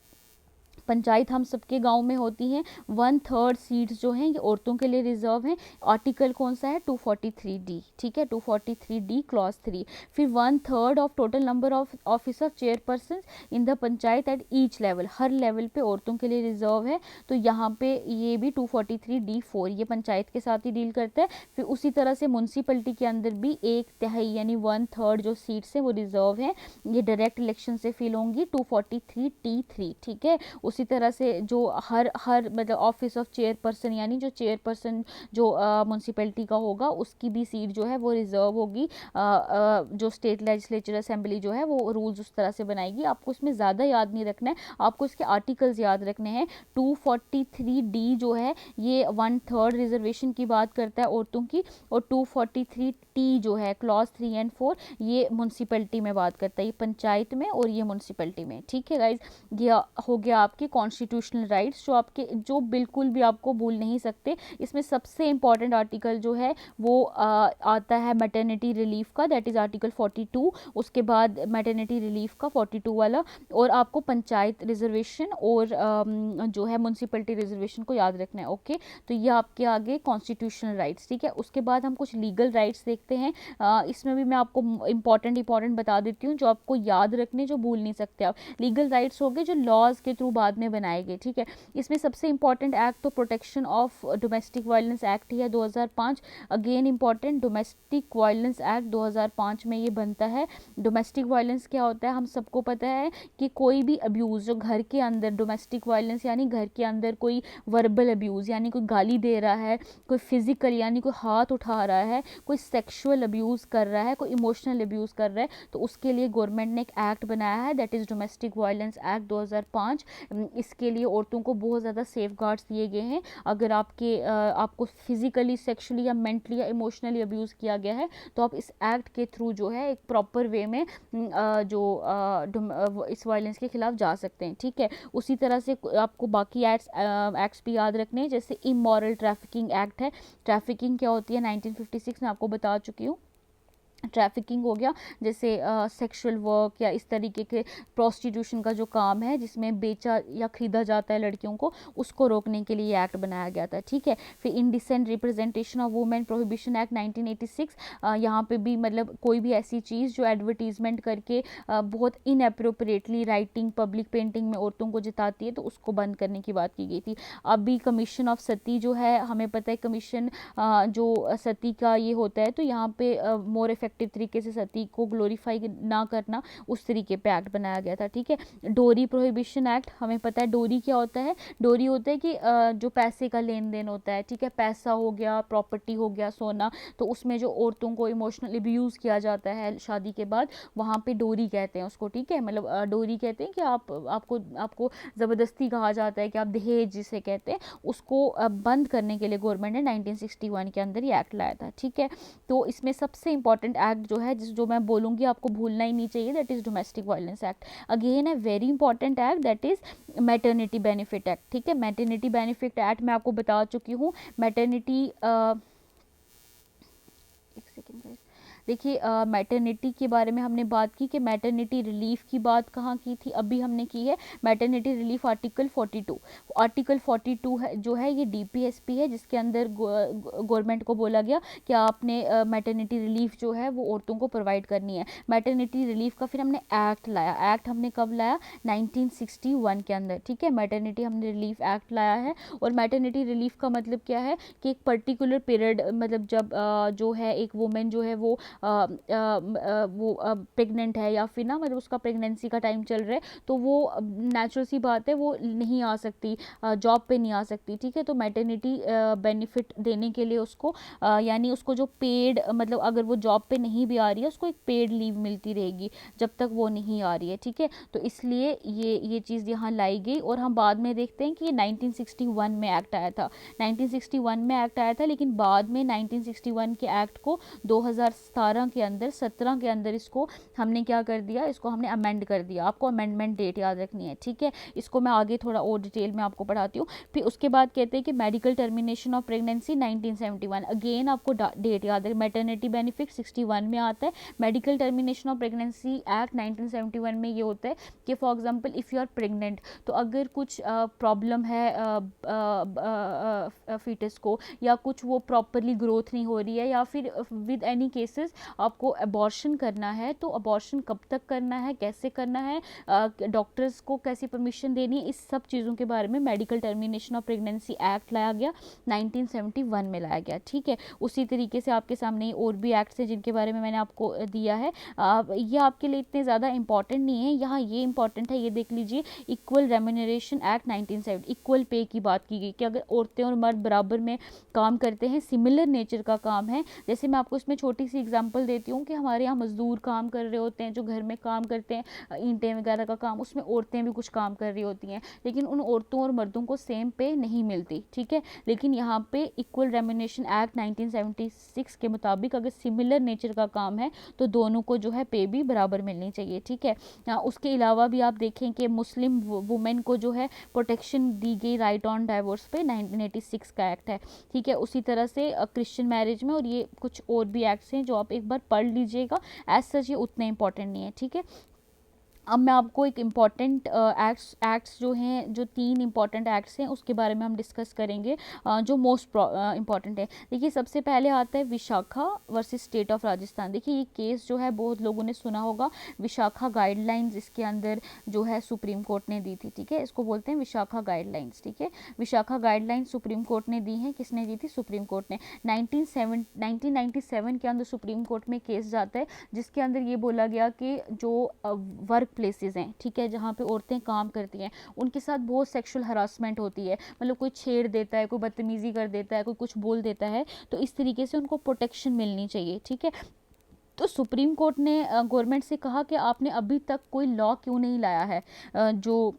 [SPEAKER 1] पंचायत हम सबके गांव में होती हैं, 1/3 सीट्स जो हैं ये औरतों के लिए रिजर्व हैं। आर्टिकल कौन सा है, 243D। ठीक है, 243D क्लॉज 3। फिर 1/3 of total number of officer chairperson in the panchayat at each level, her level पे औरतों के लिए रिजर्व है, तो यहाँ पे ये भी 243D4 ये पंचायत के साथ ही डील करता है। फिर उसी तरह से म्यूनसिपलिटी के अंदर भी 1/3 यानी 1/3 जो सीट्स हैं वो रिजर्व हैं, ये डायरेक्ट इलेक्शन से फिल होंगी, 243T3। ठीक है, उसी तरह से जो हर मतलब ऑफिस ऑफ चेयरपर्सन यानी जो चेयरपर्सन जो म्यूनसिपैलिटी का होगा उसकी भी सीट जो है वो रिजर्व होगी। जो स्टेट लेजिस्लेचर असेंबली जो है वो रूल्स उस तरह से बनाएगी। आपको इसमें ज़्यादा याद नहीं रखना है, आपको इसके आर्टिकल्स याद रखने हैं। 243D जो है ये 1/3 रिजर्वेशन की बात करता है औरतों की, और 243T जो है क्लॉज 3 और 4 ये म्यूनसिपैलिटी में बात करता है, ये पंचायत में और ये म्यूनसिपैलिटी में। ठीक है गाइज, ये हो गया आपके कॉन्स्टिट्यूशनल राइट्स जो बिल्कुल भी आपको भूल नहीं सकते। इसमें सबसे इंपॉर्टेंट आर्टिकल जो है वो आता है मैटरनिटी रिलीफ का, दैट इज आर्टिकल 42। उसके बाद मैटरनिटी रिलीफ का 42 वाला, और आपको पंचायत रिजर्वेशन और जो है म्यूनसिपलिटी रिजर्वेशन को याद रखना है। ओके, तो ये आपके आगे कॉन्स्टिट्यूशनल राइट्स। ठीक है, उसके बाद हम कुछ लीगल राइट्स देखते हैं। इसमें भी मैं आपको इंपॉर्टेंट बता देती हूँ जो आपको याद रखने, जो भूल नहीं सकते आप। लीगल राइट्स हो गए जो लॉज के थ्रू बात बाद में बनाए गए, ठीक है। इसमें सबसे इंपॉर्टेंट एक्ट तो protection of domestic violence act ही है 2005। Again important, domestic violence act 2005 में ये बनता है। डोमेस्टिक वायलेंस क्या होता है, हम सबको पता है कि कोई भी अब्यूज़ जो घर के अंदर, डोमेस्टिक वायलेंस यानी घर के अंदर कोई वर्बल अब्यूज़ यानी कोई गाली दे रहा है, कोई फिजिकल यानी कोई हाथ उठा रहा है, कोई सेक्सुअल अब्यूज़ कर रहा है, कोई इमोशनल अब्यूज़ कर रहा है, तो उसके लिए गवर्नमेंट ने एक एक्ट बनाया है, that is domestic violence act 2005। इसके लिए औरतों को बहुत ज़्यादा सेफ गार्ड्स दिए गए हैं। अगर आपको फिजिकली, सेक्सुअली या मेंटली या इमोशनली अब्यूज़ किया गया है तो आप इस एक्ट के थ्रू जो है एक प्रॉपर वे में इस वायलेंस के खिलाफ जा सकते हैं, ठीक है। उसी तरह से आपको बाकी एक्ट्स भी याद रखने हैं, जैसे इमोरल ट्रैफिकिंग एक्ट है। ट्रैफिकिंग क्या होती है 1956 में आपको बता चुकी हूँ। ट्रैफिकिंग हो गया जैसे सेक्सुअल वर्क या इस तरीके के प्रोस्टिट्यूशन का जो काम है जिसमें बेचा या खरीदा जाता है लड़कियों को, उसको रोकने के लिए एक्ट बनाया गया था, ठीक है। फिर indecent representation of women prohibition act 1986, यहाँ पे भी मतलब कोई भी ऐसी चीज़ जो एडवर्टीजमेंट करके बहुत इनअप्रोप्रिएटली राइटिंग, पब्लिक पेंटिंग में औरतों को जिताती है, तो उसको बंद करने की बात की गई थी। अभी कमीशन ऑफ सती जो है, हमें पता है कमीशन जो सती का ये होता है, तो यहाँ पे मोर इफेक्टिव तरीके से सती को ग्लोरीफाई ना करना, उस तरीके पे एक्ट बनाया गया था, ठीक है। डोरी प्रोहिबिशन एक्ट, हमें पता है डोरी क्या होता है। डोरी होता है कि जो पैसे का लेन देन होता है, ठीक है, पैसा हो गया, प्रॉपर्टी हो गया, सोना, तो उसमें जो औरतों को इमोशनल अब्यूज़ किया जाता है शादी के बाद, वहाँ पे डोरी कहते हैं उसको, ठीक है। मतलब डोरी कहते हैं कि आपको ज़बरदस्ती कहा जाता है कि आप दहेज जिसे कहते हैं, उसको बंद करने के लिए गवर्नमेंट ने 1961 के अंदर ये एक्ट लाया था, ठीक है। तो इसमें सबसे इंपॉर्टेंट एक्ट जो है, जो मैं बोलूँगी आपको भूलना ही नहीं चाहिए, that is domestic violence act. Again है very important act, that is maternity benefit act, ठीक है। मैटरनिटी बेनिफिट एक्ट मैं आपको बता चुकी हूँ। मैटरनिटी एक सेकेंड, देखिए मैटरनिटी के बारे में हमने बात की कि मैटरनिटी रिलीफ की बात कहाँ की थी, अभी हमने की है मैटरनिटी रिलीफ आर्टिकल 42। आर्टिकल 42 है जो है ये डीपीएसपी है, जिसके अंदर गवर्नमेंट को बोला गया कि आपने मैटरनिटी रिलीफ जो है वो औरतों को प्रोवाइड करनी है। मैटरनिटी रिलीफ का फिर हमने एक्ट लाया। एक्ट हमने कब लाया, 1961 के अंदर, ठीक है। मैटरनिटी हमने रिलीफ एक्ट लाया है। और मैटरनिटी रिलीफ का मतलब क्या है कि एक पर्टिकुलर पीरियड, मतलब जब जो है एक वुमेन जो है वो प्रेग्नेंट है या फिर ना मतलब उसका प्रेगनेंसी का टाइम चल रहा है, तो वो नेचुरल सी बात है वो नहीं आ सकती, जॉब पे नहीं आ सकती, ठीक है। तो मैटरनिटी बेनिफिट देने के लिए उसको यानी उसको जो पेड, मतलब अगर वो जॉब पे नहीं भी आ रही है उसको एक पेड लीव मिलती रहेगी जब तक वो नहीं आ रही है, ठीक है। तो इसलिए ये चीज़ यहाँ लाई गई। और हम बाद में देखते हैं कि 1961 में एक्ट आया था, 1961 में एक्ट आया था, लेकिन बाद में 1961 के एक्ट को 2017 के अंदर, 17 के अंदर इसको हमने क्या कर दिया, इसको हमने अमेंड कर दिया। आपको अमेंडमेंट डेट याद रखनी है, ठीक है। इसको मैं आगे थोड़ा और डिटेल में आपको पढ़ाती हूँ। फिर उसके बाद कहते हैं कि medical termination of pregnancy 1971, again आपको डेट याद है। मैटरनिटी बेनिफिट 61 में आता है। Medical termination of pregnancy act 1971 में ये होता है कि for example if you are pregnant, तो अगर कुछ प्रॉब्लम है फीटस को, या कुछ वो प्रॉपरली ग्रोथ नहीं हो रही है, या फिर विद एनी केसेस आपको अबॉर्शन करना है, तो अबॉर्शन कब तक करना है, कैसे करना है, डॉक्टर्स को कैसी परमिशन देनी है, इस सब चीज़ों के बारे में medical termination of pregnancy act लाया गया, 1971 में लाया गया, ठीक है। उसी तरीके से आपके सामने और भी एक्ट्स हैं जिनके बारे में मैंने आपको दिया है। ये आपके लिए इतने ज़्यादा इंपॉर्टेंट नहीं है, यहाँ ये इंपॉर्टेंट है, ये देख लीजिए। Equal remuneration act 1970, equal pay की बात की गई कि अगर औरतें और मर्द बराबर में काम करते हैं, सिमिलर नेचर का काम है। जैसे मैं आपको इसमें छोटी सी एग्जांपल देती हूँ कि हमारे यहाँ मजदूर काम कर रहे होते हैं, जो घर में काम करते हैं, ईंटें वगैरह का काम, उसमें औरतें भी कुछ काम कर रही होती हैं, लेकिन उन औरतों और मर्दों को सेम पे नहीं मिलती, ठीक है। लेकिन यहाँ पे इक्वल रेम्यूनरेशन एक्ट 1976 के मुताबिक अगर सिमिलर नेचर का काम है तो दोनों को जो है पे भी बराबर मिलनी चाहिए, ठीक है। उसके अलावा भी आप देखें कि मुस्लिम वुमेन को जो है प्रोटेक्शन दी गई राइट ऑन डाइवोर्स पे, 1986 का एक्ट है, ठीक है। उसी तरह से क्रिश्चियन मैरिज में, और ये कुछ और भी एक्ट्स हैं जो आप एक बार पढ़ लीजिएगा, एज सच ये उतने इंपॉर्टेंट नहीं है, ठीक है। अब मैं आपको एक इम्पॉर्टेंट एक्ट्स जो हैं, जो 3 इम्पॉर्टेंट एक्ट्स हैं उसके बारे में हम डिस्कस करेंगे, जो मोस्ट इम्पॉर्टेंट है। देखिए सबसे पहले आता है Vishakha versus state of Rajasthan. देखिए ये केस जो है बहुत लोगों ने सुना होगा, विशाखा गाइडलाइंस इसके अंदर जो है सुप्रीम कोर्ट ने दी थी, ठीक है, इसको बोलते हैं विशाखा गाइडलाइंस, ठीक है। विशाखा गाइडलाइंस सुप्रीम कोर्ट ने दी हैं, किसने दी थी? सुप्रीम कोर्ट ने। 1997 के अंदर सुप्रीम कोर्ट में केस जाता है जिसके अंदर ये बोला गया कि जो वर्क प्लेसेस हैं, ठीक है, जहाँ पे औरतें काम करती हैं, उनके साथ बहुत सेक्सुअल हरासमेंट होती है, मतलब कोई छेड़ देता है, कोई बदतमीजी कर देता है, कोई कुछ बोल देता है, तो इस तरीके से उनको प्रोटेक्शन मिलनी चाहिए, ठीक है। तो सुप्रीम कोर्ट ने गवर्नमेंट से कहा कि आपने अभी तक कोई लॉ क्यों नहीं लाया है जो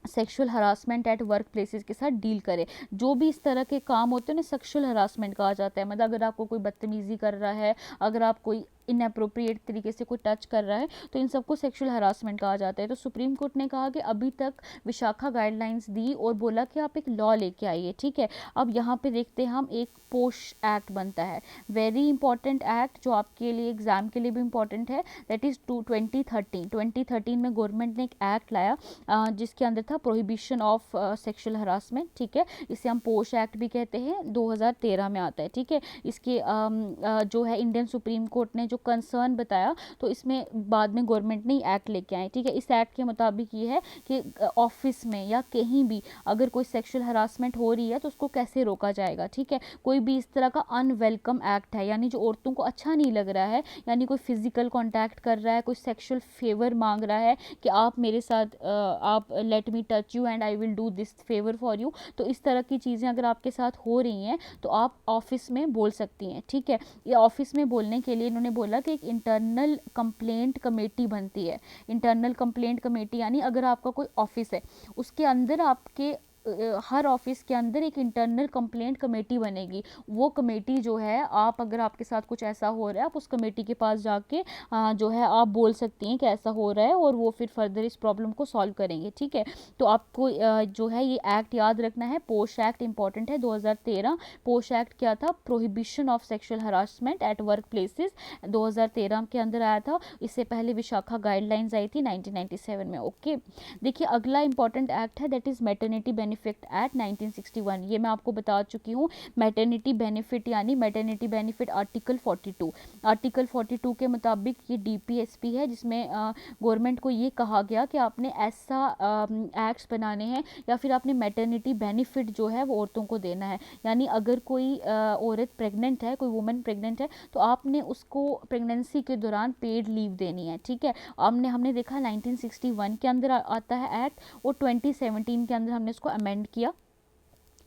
[SPEAKER 1] sexual harassment at work places के साथ डील करे। जो भी इस तरह के काम होते हैं उन्हें सेक्सुअल हरासमेंट कहा जाता है। मतलब अगर आपको कोई बदतमीजी कर रहा है, अगर आप कोई इनअप्रोप्रिएट तरीके से कोई टच कर रहा है, तो इन सबको सेक्सुअल हरासमेंट कहा जाता है। तो सुप्रीम कोर्ट ने कहा कि अभी तक विशाखा गाइडलाइंस दी और बोला कि आप एक लॉ लेके आइए, ठीक है। अब यहाँ पे देखते हैं हम, एक पोश एक्ट बनता है, वेरी इंपॉर्टेंट एक्ट जो आपके लिए एग्जाम के लिए भी इंपॉर्टेंट है, दैट इज 2013 में गवर्नमेंट ने एक एक्ट लाया जिसके अंदर था प्रोहिबिशन ऑफ सेक्सुअल हरासमेंट, ठीक है। इसे हम पोश एक्ट भी कहते हैं, 2013 में आता है, ठीक है। इसके जो है इंडियन सुप्रीम कोर्ट ने जो कंसर्न बताया, तो इसमें बाद में गवर्नमेंट ने एक्ट लेके आए, ठीक है। इस एक्ट के मुताबिक ये है कि ऑफिस में या कहीं भी अगर कोई सेक्सुअल हरासमेंट हो रही है तो उसको कैसे रोका जाएगा, ठीक है। कोई भी इस तरह का अनवेलकम एक्ट है, यानी जो औरतों को अच्छा नहीं लग रहा है, यानी कोई फिजिकल कॉन्टैक्ट कर रहा है, कोई सेक्सुअल फेवर मांग रहा है कि आप मेरे साथ आप let me touch you and I will do this favour for you, तो इस तरह की चीज़ें अगर आपके साथ हो रही हैं तो आप ऑफिस में बोल सकती हैं, ठीक है। ये ऑफिस में बोलने के लिए इन्होंने बोला कि एक इंटरनल कंप्लेंट कमेटी बनती है। इंटरनल कंप्लेंट कमेटी यानी अगर आपका कोई ऑफिस है उसके अंदर आपके हर ऑफिस के अंदर एक इंटरनल कंप्लेंट कमेटी बनेगी। वो कमेटी जो है, आप अगर आपके साथ कुछ ऐसा हो रहा है, आप उस कमेटी के पास जाके जो है आप बोल सकती हैं कि ऐसा हो रहा है, और वो फिर फर्दर इस प्रॉब्लम को सॉल्व करेंगे, ठीक है। तो आपको जो है ये एक्ट याद रखना है, पोश एक्ट इंपॉर्टेंट है, 2013। पोश एक्ट क्या था? Prohibition of sexual harassment at work places, 2013 के अंदर आया था। इससे पहले विशाखा गाइडलाइंस आई थी 1997 में, ओके। देखिए अगला इंपॉर्टेंट एक्ट है, that is maternity benefit act 1961। ये मैं आपको बता चुकी हूँ। मैटरनिटी बेनिफिट यानी मैटरनिटी बेनिफिट आर्टिकल 42, आर्टिकल 42 के मुताबिक ये डीपीएसपी है, जिसमें गवर्नमेंट को ये कहा गया कि आपने ऐसा एक्ट्स बनाने हैं या फिर आपने मैटरनिटी बेनिफिट जो है वो औरतों को देना है। यानी अगर कोई औरत प्रेग्नेंट है, कोई वुमन प्रेग्नेंट है, तो आपने उसको प्रेगनेंसी के दौरान पेड लीव देनी है, ठीक है। हमने देखा 1961 के अंदर आता है एक्ट, और 2017 के अंदर हमने इसको अमेंड किया।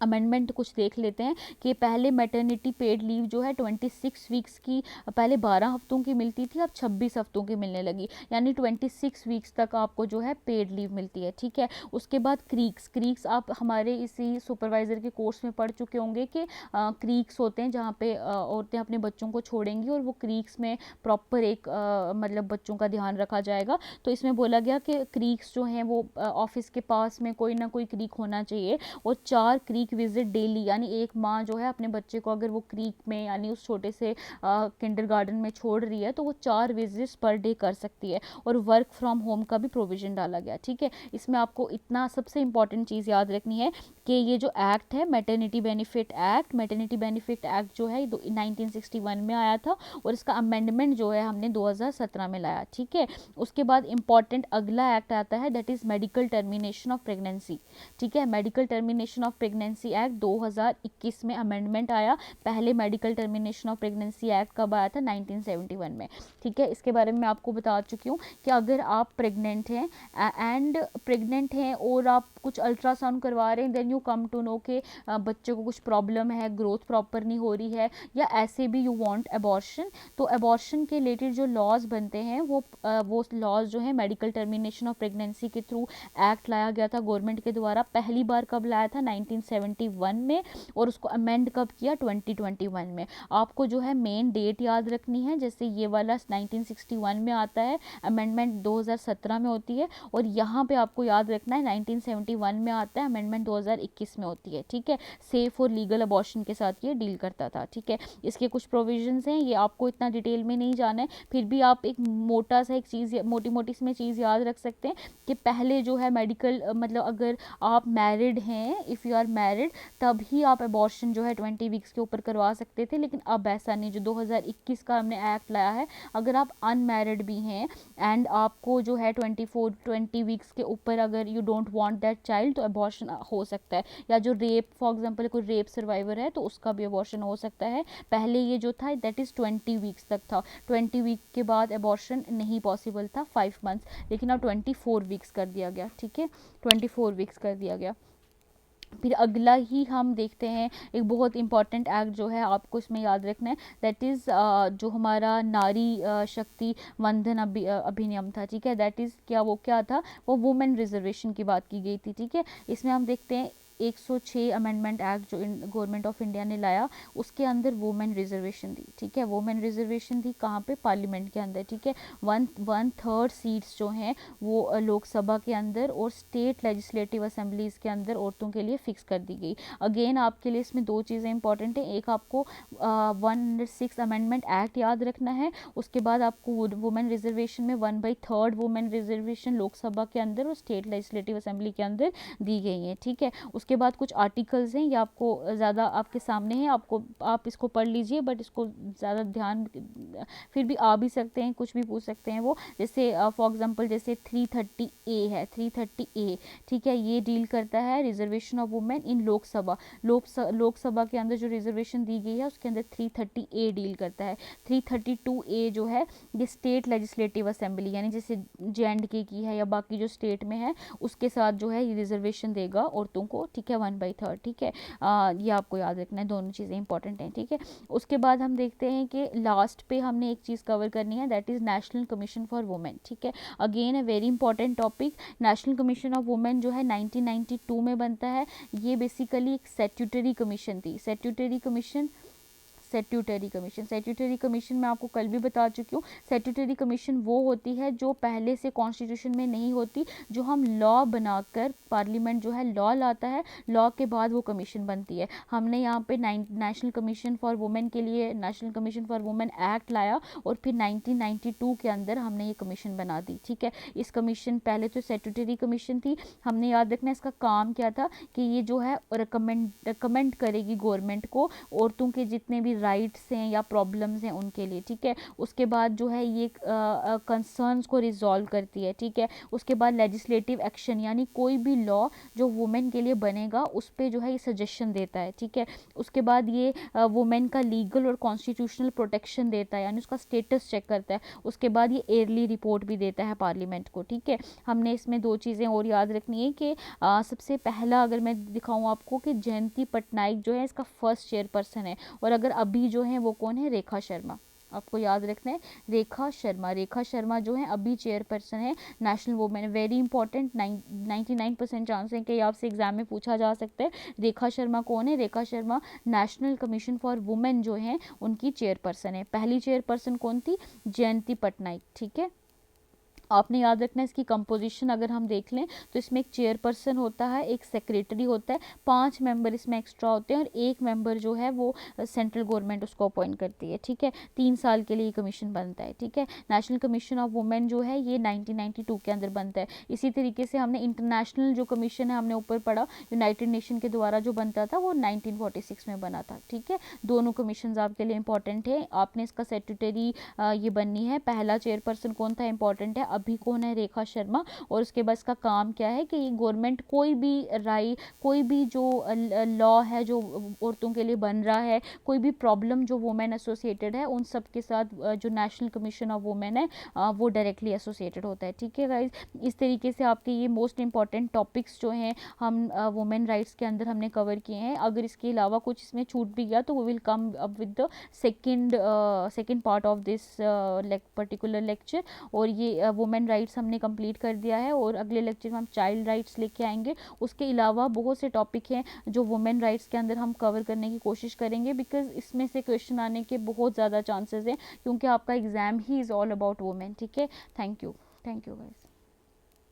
[SPEAKER 1] अमेंडमेंट कुछ देख लेते हैं कि पहले मैटरनिटी पेड लीव जो है 26 वीक्स की, पहले 12 हफ्तों की मिलती थी, अब 26 हफ्तों की मिलने लगी, यानी 26 वीक्स तक आपको जो है पेड लीव मिलती है, ठीक है। उसके बाद क्रीक्स आप हमारे इसी सुपरवाइज़र के कोर्स में पढ़ चुके होंगे कि क्रीक्स होते हैं जहाँ पे औरतें अपने बच्चों को छोड़ेंगी, और वो क्रीक्स में प्रॉपर एक मतलब बच्चों का ध्यान रखा जाएगा। तो इसमें बोला गया कि क्रीक्स जो हैं वो ऑफिस के पास में कोई ना कोई क्रीक होना चाहिए, और 4 क्रीक विजिट डेली, यानी एक माँ जो है अपने बच्चे को अगर वो क्रीक में यानी उस छोटे से किंडरगार्टन में छोड़ रही है तो वो 4 विजिट्स पर डे कर सकती है। और वर्क फ्रॉम होम का भी प्रोविजन डाला गया, ठीक है। इसमें आपको इतना सबसे इंपॉर्टेंट चीज़ याद रखनी है कि ये जो एक्ट है maternity benefit act, maternity benefit act जो है 1961 में आया था, और इसका अमेंडमेंट जो है हमने 2017 में लाया, ठीक है। उसके बाद इंपॉर्टेंट अगला एक्ट आता है, that is medical termination of pregnancy, ठीक है। Medical termination of pregnancy act 2021 में अमेंडमेंट आया। पहले medical termination of pregnancy act कब आया था? 1971 में, ठीक है। इसके बारे में मैं आपको बता चुकी हूँ कि अगर आप प्रेग्नेंट हैं और आप कुछ अल्ट्रासाउंड करवा रहे हैं, then you come to know के बच्चे को कुछ प्रॉब्लम है, ग्रोथ प्रॉपर नहीं हो रही है, या ऐसे भी यू वांट अबॉर्शन, तो अबॉर्शन के रिलेटेड जो लॉज बनते हैं वो लॉज जो है मेडिकल टर्मिनेशन ऑफ प्रेगनेंसी के थ्रू एक्ट लाया गया था गवर्नमेंट के द्वारा। पहली बार कब लाया था? 1971 1971 में, और उसको अमेंड कब किया, 2021 में। आपको जो है मेन डेट याद रखनी है, जैसे ये वाला 1961 में आता है, अमेंडमेंट 2017 में होती है, और यहाँ पे आपको याद रखना है 1971 में आता है, अमेंडमेंट 2021 में होती है, ठीक है। सेफ और लीगल अबॉर्शन के साथ ये डील करता था, ठीक है। इसके कुछ प्रोविजंस हैं, ये आपको इतना डिटेल में नहीं जाना है, फिर भी आप एक मोटा सा एक चीज़, मोटी मोटी इसमें चीज़ याद रख सकते हैं कि पहले जो है मेडिकल, मतलब अगर आप मैरिड हैं, इफ़ यू आर मैरिड, तभी आप अबॉर्शन जो है 20 वीक्स के ऊपर करवा सकते थे, लेकिन अब ऐसा नहीं। जो 2021 का हमने एक्ट लाया है, अगर आप अनमैरिड भी हैं एंड आपको जो है 20 वीक्स के ऊपर अगर you don't want that child, तो अबॉर्शन हो सकता है। या जो रेप, फॉर एग्जांपल कोई रेप सर्वाइवर है, तो उसका भी अबॉर्शन हो सकता है। पहले ये जो था दैट इज़ 20 वीक्स तक था, 20 वीक के बाद अबॉर्शन नहीं पॉसिबल था, 5 मंथ्स, लेकिन अब 24 वीक्स कर दिया गया, ठीक है, 24 वीक्स कर दिया गया। फिर अगला ही हम देखते हैं एक बहुत इंपॉर्टेंट एक्ट जो है आपको इसमें याद रखना है, दैट इज़ जो हमारा नारी शक्ति वंदन अधिनियम था, ठीक है। दैट इज़ क्या, वो क्या था, वो वुमेन रिजर्वेशन की बात की गई थी, ठीक है। इसमें हम देखते हैं 106 अमेंडमेंट एक्ट जो गवर्नमेंट ऑफ इंडिया ने लाया, उसके अंदर वुमेन रिजर्वेशन दी, ठीक है। वुमेन रिजर्वेशन दी कहाँ पे, पार्लियामेंट के अंदर, ठीक है। 1/3 सीट्स जो हैं वो लोकसभा के अंदर और स्टेट लेजिस्लेटिव असेंबलीज के अंदर औरतों के लिए फिक्स कर दी गई। अगेन आपके लिए इसमें दो चीज़ें इंपॉर्टेंट हैं, एक आपको 106 अमेंडमेंट एक्ट याद रखना है, उसके बाद आपको वुमेन रिजर्वेशन में 1/3 वुमेन रिजर्वेशन लोकसभा के अंदर और स्टेट लेजिस्लेटिव असेंबली के अंदर दी गई हैं, ठीक है। उसके बाद कुछ आर्टिकल्स हैं, ये आपको ज़्यादा आपके सामने हैं, आप इसको पढ़ लीजिए, बट इसको ज़्यादा ध्यान, फिर भी आ भी सकते हैं, कुछ भी पूछ सकते हैं वो, जैसे फॉर एग्जांपल जैसे 330A है, 330A, ठीक है, ये डील करता है reservation of women in Lok Sabha. Lok Sabha के अंदर जो रिजर्वेशन दी गई है उसके अंदर 330A डील करता है। 332A जो है ये स्टेट लेजिस्लेटिव असेंबली, यानी जैसे J&K की है या बाकी जो स्टेट में है, उसके साथ जो है ये रिजर्वेशन देगा औरतों को, ठीक है, 1/3, ठीक है। ये आपको याद रखना है, दोनों चीज़ें इंपॉर्टेंट हैं, ठीक है। उसके बाद हम देखते हैं कि लास्ट पे हमने एक चीज़ कवर करनी है, that is national commission for women, ठीक है। Again a very important topic. National commission of women जो है 1992 में बनता है। ये बेसिकली एक स्टैट्यूटरी कमीशन थी, स्टैट्यूटरी कमीशन मैं आपको कल भी बता चुकी हूँ। स्टैट्यूटरी कमीशन वो होती है जो पहले से कॉन्स्टिट्यूशन में नहीं होती, जो हम लॉ बनाकर, पार्लियामेंट जो है लॉ लाता है, लॉ के बाद वो कमीशन बनती है। हमने यहाँ पे नेशनल कमीशन फॉर वुमेन के लिए national commission for women act लाया, और फिर 1992 के अंदर हमने ये कमीशन बना दी, ठीक है। इस कमीशन, पहले तो स्टैट्यूटरी कमीशन थी, हमने याद रखना इसका काम क्या था कि ये जो है रिकमेंड करेगी गवर्नमेंट को औरतों के जितने भी राइट्स हैं या प्रॉब्लम्स हैं उनके लिए, ठीक है। उसके बाद जो है ये कंसर्न्स को रिजॉल्व करती है, ठीक है। उसके बाद लेजिस्लेटिव एक्शन, यानी कोई भी लॉ जो वुमेन के लिए बनेगा उस पर जो है ये सजेशन देता है, ठीक है। उसके बाद ये वुमेन का लीगल और कॉन्स्टिट्यूशनल प्रोटेक्शन देता है, यानी उसका स्टेटस चेक करता है। उसके बाद ये ईयरली रिपोर्ट भी देता है पार्लियामेंट को, ठीक है। हमने इसमें दो चीज़ें और याद रखनी है कि सबसे पहला अगर मैं दिखाऊँ आपको कि जयंती पटनायक जो है इसका फर्स्ट चेयरपर्सन है, और अगर अभी जो है वो कौन है, रेखा शर्मा, आपको याद रखना है, रेखा शर्मा जो है अभी चेयरपर्सन है national women. Very important, 99% chance है कि आपसे एग्जाम में पूछा जा सकता है। रेखा शर्मा कौन है, Rekha Sharma national commission for women जो है उनकी चेयरपर्सन है। पहली चेयरपर्सन कौन थी, जयंती पटनायक, ठीक है। आपने याद रखना है इसकी कंपोजिशन अगर हम देख लें तो इसमें एक चेयरपर्सन होता है, एक सेक्रेटरी होता है, 5 मेंबर इसमें एक्स्ट्रा होते हैं, और एक मेंबर जो है वो सेंट्रल गवर्नमेंट उसको अपॉइंट करती है, ठीक है। 3 साल के लिए कमीशन बनता है, ठीक है। नेशनल कमीशन ऑफ वुमेन जो है ये 1992 के अंदर बनता है। इसी तरीके से हमने इंटरनेशनल जो कमीशन है, हमने ऊपर पढ़ा, यूनाइटेड नेशन के द्वारा जो बनता था वो 1946 में बना था, ठीक है। दोनों कमीशन आपके लिए इंपॉर्टेंट है, आपने इसका सेक्रेटरी ये बननी है। पहला चेयरपर्सन कौन था, इंपॉर्टेंट है, अभी कौन है, रेखा शर्मा। और उसके बाद इसका काम क्या है कि गवर्नमेंट कोई भी जो लॉ है जो औरतों के लिए बन रहा है, कोई भी प्रॉब्लम जो वुमेन एसोसिएटेड है, उन सब के साथ जो नेशनल कमीशन ऑफ वुमेन है वो डायरेक्टली एसोसिएटेड होता है, ठीक है गाइज। इस तरीके से आपके ये मोस्ट इंपॉर्टेंट टॉपिक्स जो हैं हम वुमेन राइट्स के अंदर हमने कवर किए हैं। अगर इसके अलावा कुछ इसमें छूट भी गया तो we will come up with the second part of this particular lecture. और ये वुमेन राइट्स हमने कंप्लीट कर दिया है और अगले लेक्चर में हम चाइल्ड राइट्स लेके आएंगे। उसके अलावा बहुत से टॉपिक हैं जो वुमेन राइट्स के अंदर हम कवर करने की कोशिश करेंगे, बिकॉज इसमें से क्वेश्चन आने के बहुत ज़्यादा चांसेस हैं, क्योंकि आपका exam he is all about women. ठीक है, थैंक यू गाइस।